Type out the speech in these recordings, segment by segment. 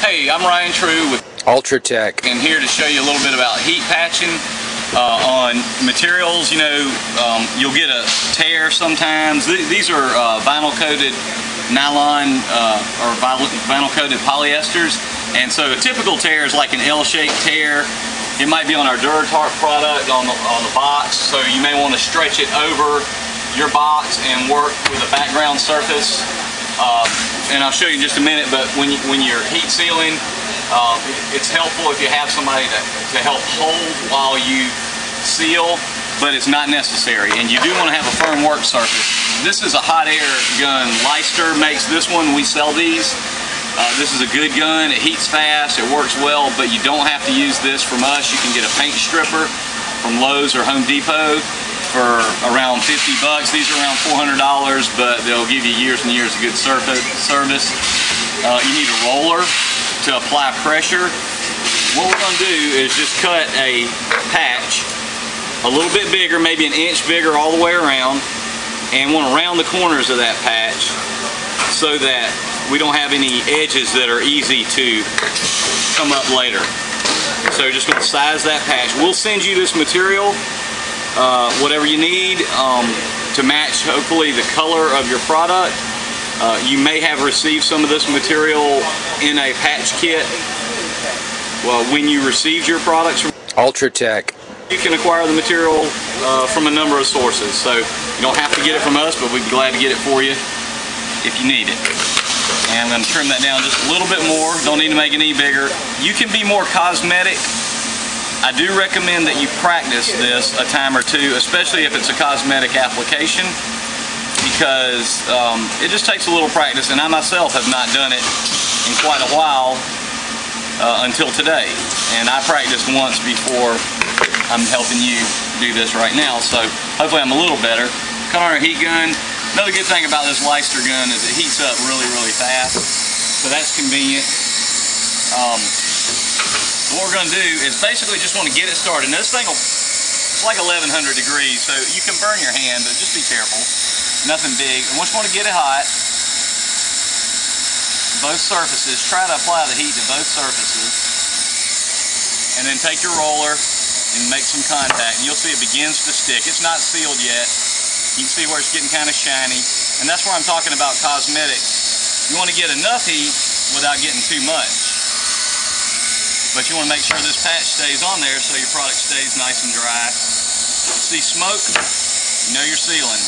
Hey, I'm Rian True with ULTRATECH, and here to show you a little bit about heat patching on materials. You know, you'll get a tear sometimes. These are vinyl coated nylon or vinyl coated polyesters, and so a typical tear is like an L-shaped tear. It might be on our DuraTarp product on the box, so you may want to stretch it over your box and work with a background surface. And I'll show you in just a minute, but when you're heat sealing, it's helpful if you have somebody to help hold while you seal, but it's not necessary. And you do want to have a firm work surface. This is a hot air gun. Leicester makes this one. We sell these. This is a good gun. It heats fast. It works well, but you don't have to use this from us. You can get a paint stripper from Lowe's or Home Depot for around 50 bucks. These are around $400, but they'll give you years and years of good service. You need a roller to apply pressure. What we're going to do is just cut a patch a little bit bigger, maybe an inch bigger all the way around, and want to round the corners of that patch so that we don't have any edges that are easy to come up later. So just going to size that patch. We'll send you this material, whatever you need to match hopefully the color of your product. You may have received some of this material in a patch kit when you received your products from ULTRATECH. You can acquire the material from a number of sources, so you don't have to get it from us, but we'd be glad to get it for you if you need it. And I'm going to trim that down just a little bit more. Don't need to make it any bigger. You can be more cosmetic. I do recommend that you practice this a time or two, especially if it's a cosmetic application, because it just takes a little practice, and I myself have not done it in quite a while until today. And I practiced once before I'm helping you do this right now, so hopefully I'm a little better. Cut on our heat gun. Another good thing about this Leicester gun is it heats up really, really fast, so that's convenient. What we're going to do is basically just want to get it started. Now this thing it's like 1100 degrees, so you can burn your hand, but just be careful. Nothing big. And once you want to get it hot, both surfaces, try to apply the heat to both surfaces, and then take your roller and make some contact, and you'll see it begins to stick. It's not sealed yet. You can see where it's getting kind of shiny, and that's where I'm talking about cosmetic. You want to get enough heat without getting too much, but you want to make sure this patch stays on there so your product stays nice and dry. You see smoke, you know you're sealing.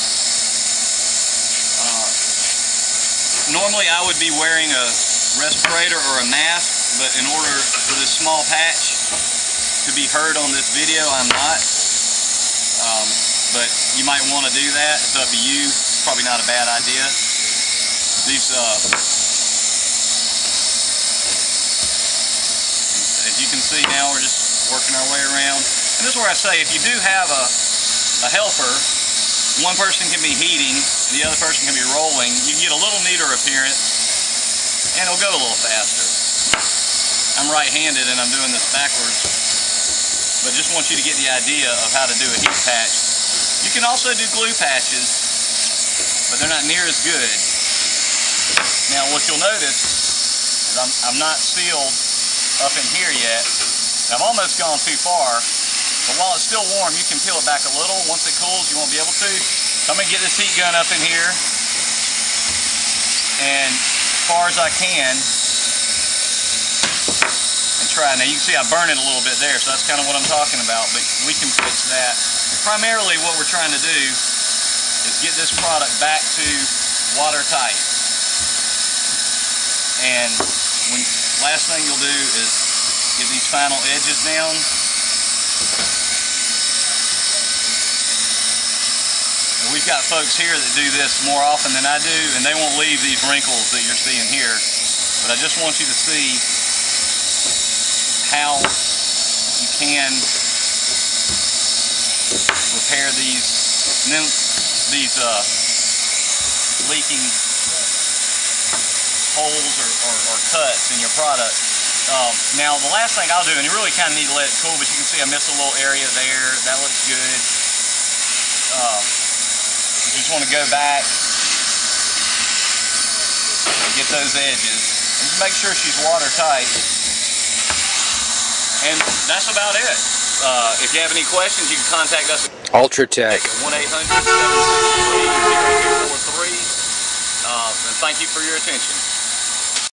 Normally I would be wearing a respirator or a mask, but in order for this small patch to be heard on this video, I'm not. But you might want to do that. It's up to you. It's probably not a bad idea. These, as you can see now, we're just working our way around. And this is where I say, if you do have a helper, one person can be heating, the other person can be rolling, you can get a little neater appearance, and it'll go a little faster. I'm right-handed and I'm doing this backwards, but just want you to get the idea of how to do a heat patch. You can also do glue patches, but they're not near as good. Now what you'll notice is I'm not sealed up in here yet. I've almost gone too far, but while it's still warm, you can peel it back a little. Once it cools, you won't be able to. So I'm going to get this heat gun up in here, and as far as I can, and try. Now you can see I burn it a little bit there, so that's kind of what I'm talking about, but we can fix that. Primarily what we're trying to do is get this product back to watertight. And last thing you'll do is get these final edges down. And we've got folks here that do this more often than I do, and they won't leave these wrinkles that you're seeing here. But I just want you to see how you can repair these leaking holes or cuts in your product. Now the last thing I'll do, and you really kind of need to let it cool, but you can see I missed a little area there. That looks good. You just want to go back and get those edges. And make sure she's watertight. And that's about it. If you have any questions, you can contact us at ULTRATECH. 1-800-763-0243. And thank you for your attention.